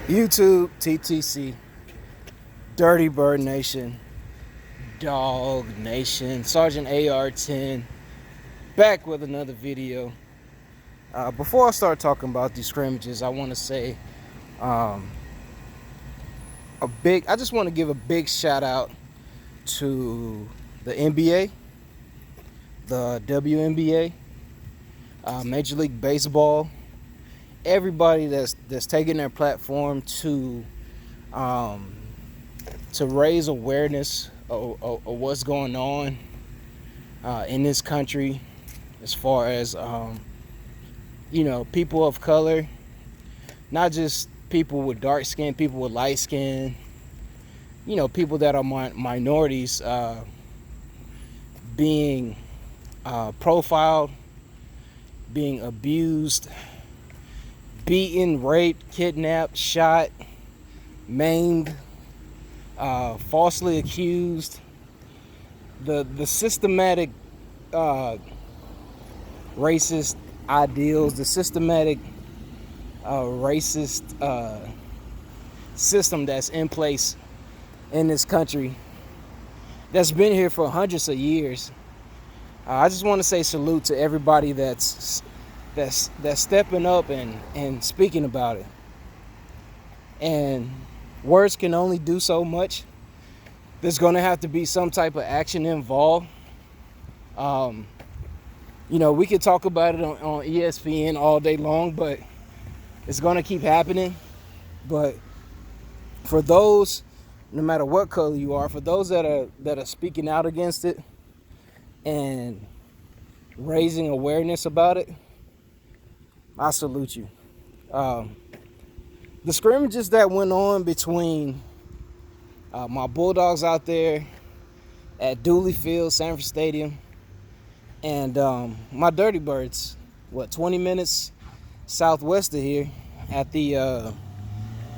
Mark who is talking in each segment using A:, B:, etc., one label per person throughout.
A: YouTube, TTC, Dirty Bird Nation, Dog Nation, Sergeant AR-10, back with another video. Before I start talking about these scrimmages, I want to say I just want to give a big shout out to the NBA, the WNBA, Major League Baseball, everybody that's taking their platform to raise awareness of what's going on in this country, as far as people of color, not just people with dark skin, people with light skin, people that are minorities being profiled, being abused, beaten, raped, kidnapped, shot, maimed, falsely accused. The systematic racist ideals, the systematic racist system that's in place in this country, that's been here for hundreds of years. I just want to say salute to everybody that's stepping up and speaking about it. And words can only do so much. There's going to have to be some type of action involved. We could talk about it on ESPN all day long, but it's going to keep happening. But for those, no matter what color you are, for those that are speaking out against it and raising awareness about it, I salute you. The scrimmages that went on between my Bulldogs out there at Dooley Field, Sanford Stadium, and my Dirty Birds, 20 minutes southwest of here at the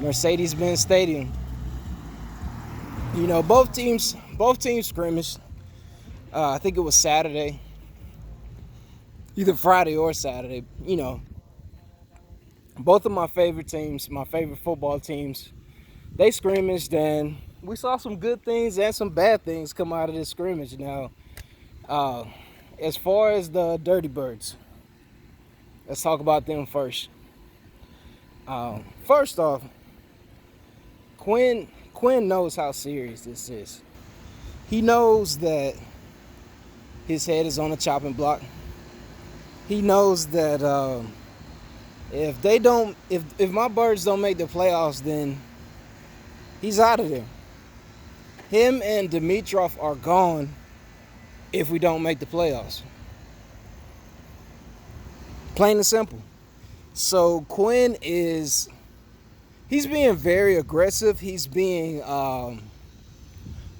A: Mercedes-Benz Stadium. Both teams scrimmaged. I think it was Saturday, either Friday or Saturday. Both of my favorite teams, my favorite football teams, they scrimmaged, and we saw some good things and some bad things come out of this scrimmage. Now, as far as the Dirty Birds, let's talk about them first. First off, Quinn knows how serious this is. He knows that his head is on a chopping block. He knows that if my Birds don't make the playoffs, then he's out of there. Him and Dimitrov are gone if we don't make the playoffs. Plain and simple. So Quinn he's being very aggressive. He's being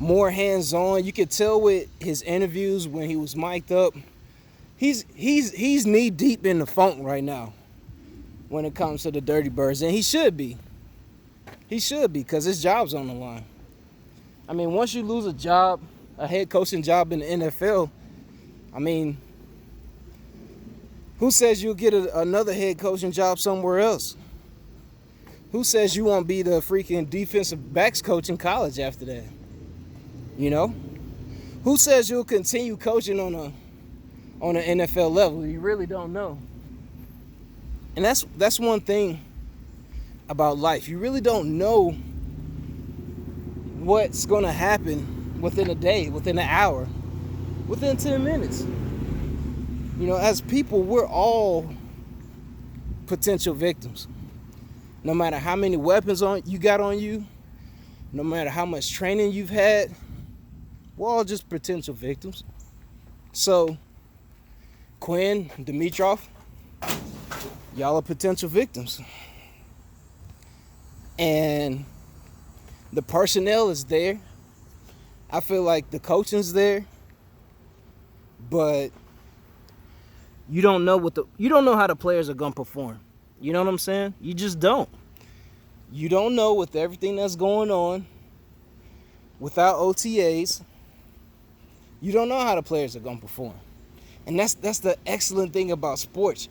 A: more hands-on. You could tell with his interviews when he was mic'd up. He's knee deep in the funk right now when it comes to the Dirty Birds, and he should be. He should be, because his job's on the line. I mean, once you lose a head coaching job in the NFL, I mean, who says you'll get another head coaching job somewhere else? Who says you won't be the freaking defensive backs coach in college after that? Who says you'll continue coaching on an NFL level? You really don't know. And that's one thing about life. You really don't know what's going to happen within a day, within an hour, within 10 minutes. As people, we're all potential victims. No matter how many weapons you got on you, no matter how much training you've had, we're all just potential victims. So, Quinn, Dimitrov, y'all are potential victims. And the personnel is there. I feel like the coaching's there, but you don't know how the players are gonna perform. You know what I'm saying? You just don't. You don't know, with everything that's going on, without OTAs, you don't know how the players are gonna perform. And that's the excellent thing about sports.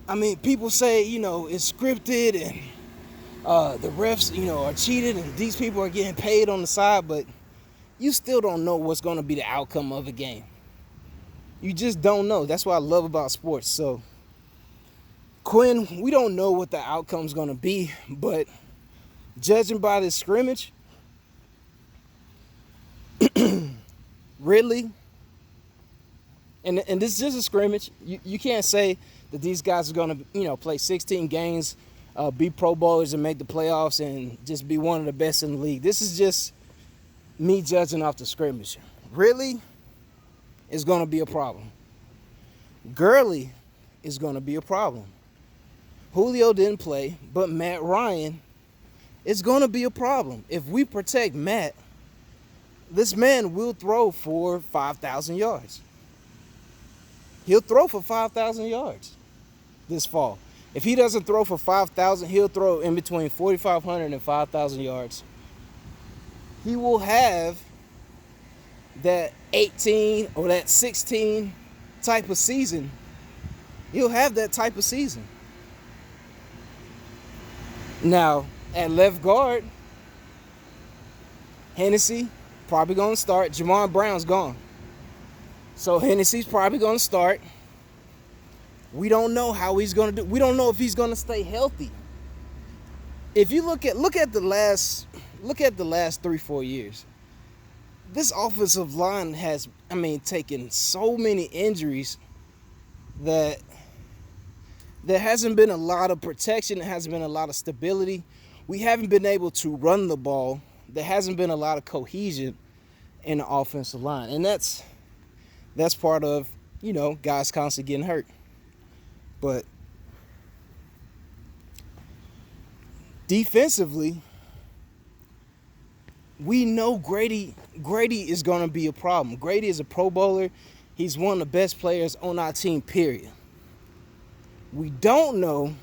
A: I mean, people say, it's scripted and the refs, are cheated and these people are getting paid on the side, but you still don't know what's going to be the outcome of a game. You just don't know. That's what I love about sports. So, Quinn, we don't know what the outcome's going to be, but judging by this scrimmage, Ridley, and this is just a scrimmage. You can't say that these guys are going to, play 16 games, be Pro Bowlers and make the playoffs and just be one of the best in the league. This is just me judging off the scrimmage. Ridley is going to be a problem. Gurley is going to be a problem. Julio didn't play, but Matt Ryan is going to be a problem. If we protect Matt, this man will throw for 5,000 yards. He'll throw for 5,000 yards this fall. If he doesn't throw for 5,000, he'll throw in between 4,500 and 5,000 yards. He will have that 18 or that 16 type of season. He'll have that type of season. Now, at left guard, Hennessy probably going to start. Jamon Brown's gone. So Hennessy's probably going to start. We don't know how he's going to do. We don't know if he's going to stay healthy. If you look at the last 3-4 years, this offensive line has, taken so many injuries that there hasn't been a lot of protection. There hasn't been a lot of stability. We haven't been able to run the ball. There hasn't been a lot of cohesion in the offensive line. And that's part of, guys constantly getting hurt. But defensively, we know Grady is going to be a problem. Grady is a Pro Bowler. He's one of the best players on our team, period. We don't know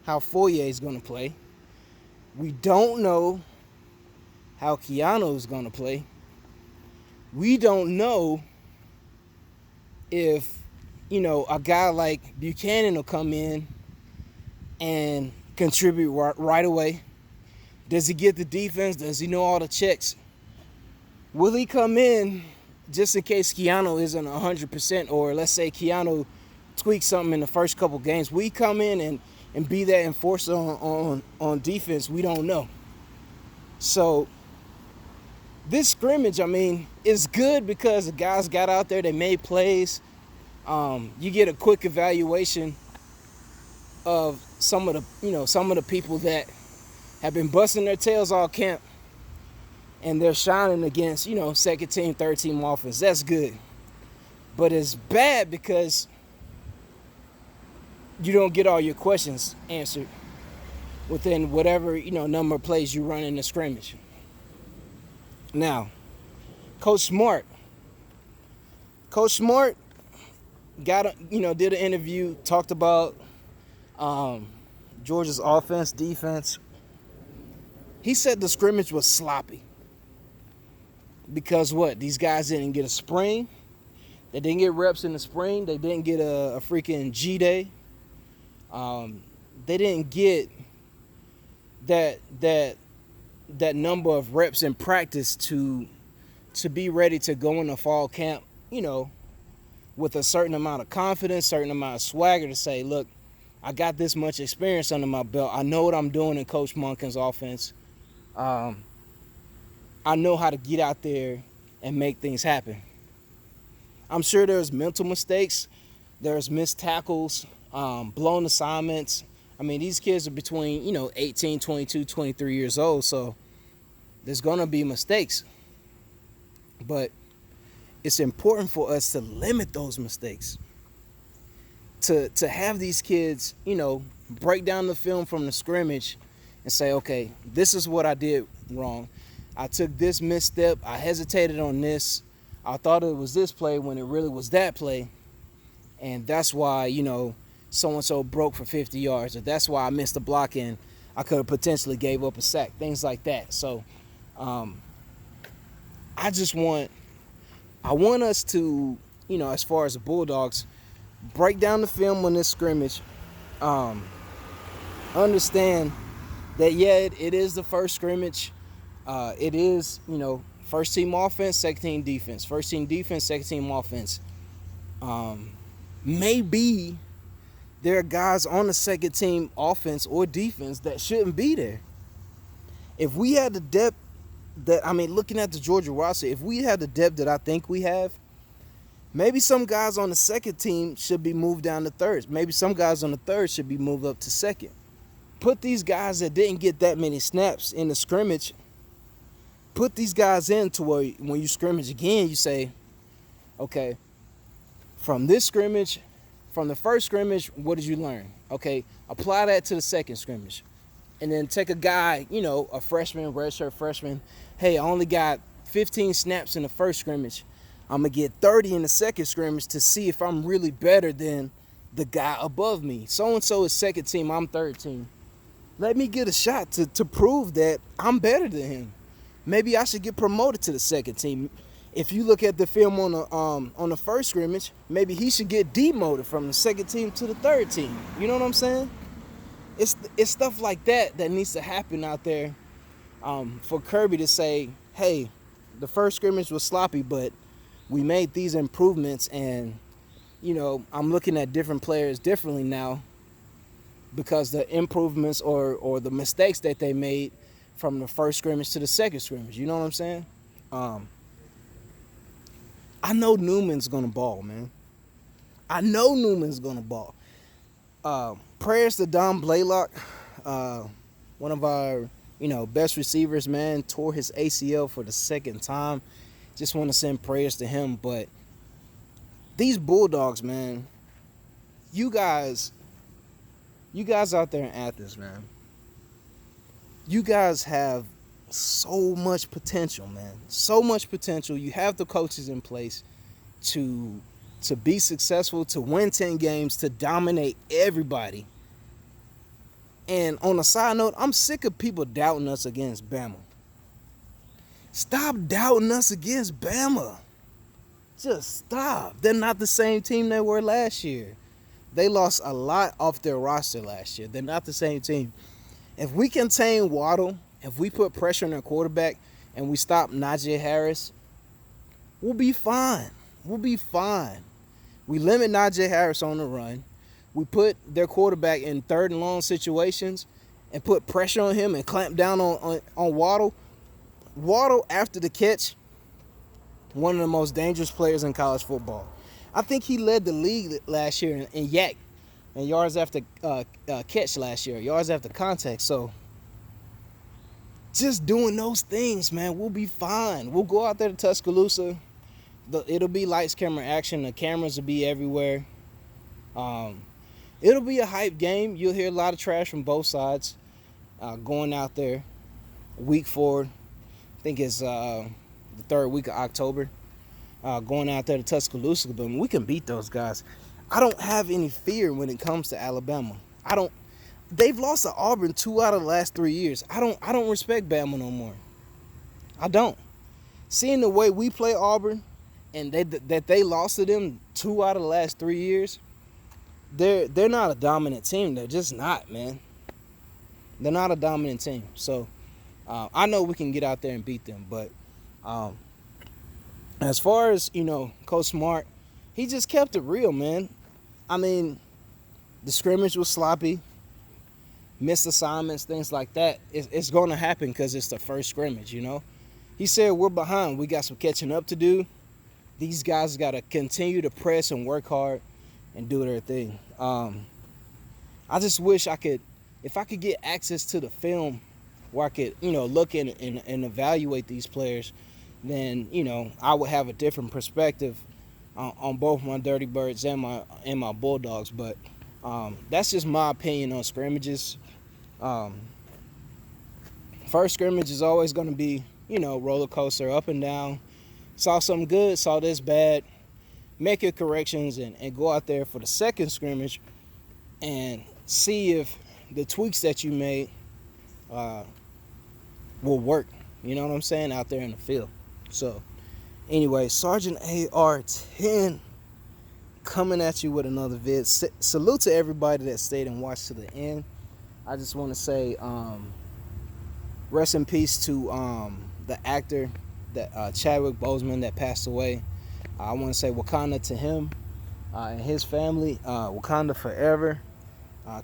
A: how Foye is going to play. We don't know how Keanu is going to play. We don't know if, a guy like Buchanan will come in and contribute right away. Does he get the defense? Does he know all the checks? Will he come in just in case Keanu isn't 100%, or let's say Keanu tweaks something in the first couple games? Will he come in and be that enforcer on defense? We don't know. So this scrimmage, is good because the guys got out there, they made plays. You get a quick evaluation of some of the people that have been busting their tails all camp, and they're shining against, second team, third team offense. That's good. But it's bad because you don't get all your questions answered within whatever, number of plays you run in the scrimmage. Now, Coach Smart did an interview, talked about Georgia's offense, defense. He said the scrimmage was sloppy because these guys didn't get a spring. They didn't get reps in the spring. They didn't get a freaking G-Day. They didn't get that number of reps in practice to be ready to go into fall camp, with a certain amount of confidence, certain amount of swagger to say, look, I got this much experience under my belt. I know what I'm doing in Coach Monken's offense. I know how to get out there and make things happen. I'm sure there's mental mistakes. There's missed tackles, blown assignments. These kids are between, 18, 22, 23 years old, so there's going to be mistakes. But it's important for us to limit those mistakes. To have these kids, break down the film from the scrimmage and say, okay, this is what I did wrong. I took this misstep. I hesitated on this. I thought it was this play when it really was that play. And that's why, so-and-so broke for 50 yards. Or that's why I missed a block and I could have potentially gave up a sack. Things like that. So I want us to, as far as the Bulldogs, break down the film on this scrimmage, understand that yeah, it is the first scrimmage. It is, first team offense, second team defense. First team defense, second team offense. Maybe there are guys on the second team offense or defense that shouldn't be there. If we had the depth looking at the Georgia roster, if we had the depth that I think we have, maybe some guys on the second team should be moved down to thirds. Maybe some guys on the third should be moved up to second. Put these guys that didn't get that many snaps in the scrimmage, put these guys in to where when you scrimmage again, you say, okay, from this scrimmage, from the first scrimmage, what did you learn? Okay, apply that to the second scrimmage. And then take a guy, a freshman, redshirt freshman. Hey, I only got 15 snaps in the first scrimmage. I'm going to get 30 in the second scrimmage to see if I'm really better than the guy above me. So-and-so is second team, I'm third team. Let me get a shot to prove that I'm better than him. Maybe I should get promoted to the second team. If you look at the film on the first scrimmage, maybe he should get demoted from the second team to the third team. You know what I'm saying? It's stuff like that needs to happen out there for Kirby to say, hey, the first scrimmage was sloppy, but we made these improvements, and I'm looking at different players differently now because the improvements or the mistakes that they made from the first scrimmage to the second scrimmage. You know what I'm saying? I know Newman's gonna ball, man. I know Newman's gonna ball. Prayers to Don Blaylock, one of our best receivers, man, tore his ACL for the second time. Just want to send prayers to him. But these Bulldogs, man, you guys out there in Athens, man, you guys have so much potential, man. So much potential. You have the coaches in place to be successful, to win 10 games, to dominate everybody. And on a side note, I'm sick of people doubting us against Bama. Stop doubting us against Bama. Just stop. They're not the same team they were last year. They lost a lot off their roster last year. They're not the same team. If we contain Waddle, if we put pressure on their quarterback, and we stop Najee Harris, we'll be fine. We'll be fine. We limit Najee Harris on the run. We put their quarterback in third and long situations and put pressure on him and clamp down on Waddle. Waddle, after the catch, one of the most dangerous players in college football. I think he led the league last year in yak and yards after catch last year, yards after contact. So just doing those things, man, we'll be fine. We'll go out there to Tuscaloosa. It'll be lights, camera, action. The cameras will be everywhere. It'll be a hype game. You'll hear a lot of trash from both sides going out there. Week 4, I think it's the third week of October, going out there to Tuscaloosa. But we can beat those guys. I don't have any fear when it comes to Alabama. They've lost to Auburn 2 out of the last 3 years. I don't respect Bama no more. I don't. Seeing the way we play Auburn and that they lost to them 2 out of the last 3 years, they're not a dominant team. They're just not, man. They're not a dominant team. So I know we can get out there and beat them. But as far as, Coach Smart, he just kept it real, man. I mean, the scrimmage was sloppy. Missed assignments, things like that. It's going to happen because it's the first scrimmage, He said, we're behind. We got some catching up to do. These guys got to continue to press and work hard and do their thing. I just wish if I could get access to the film where I could, look and evaluate these players, then, I would have a different perspective on both my Dirty Birds and my Bulldogs. But that's just my opinion on scrimmages. First scrimmage is always going to be, roller coaster, up and down. Saw something good, saw this bad. Make your corrections and go out there for the second scrimmage and see if the tweaks that you made will work. You know what I'm saying? Out there in the field. So, anyway, Sergeant AR-10 coming at you with another vid. Salute to everybody that stayed and watched to the end. I just want to say Rest in peace to the actor that Chadwick Boseman that passed away. I want to say Wakanda to him and his family. Wakanda forever.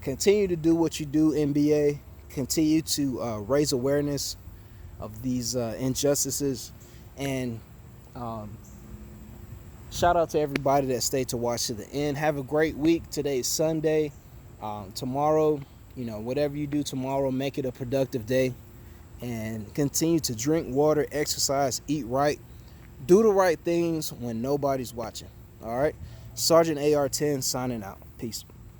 A: Continue to do what you do, NBA. Continue to raise awareness of these injustices. And shout out to everybody that stayed to watch to the end. Have a great week. Today's Sunday. Tomorrow, whatever you do tomorrow, make it a productive day. And continue to drink water, exercise, eat right. Do the right things when nobody's watching. All right? Sergeant AR-10 signing out. Peace.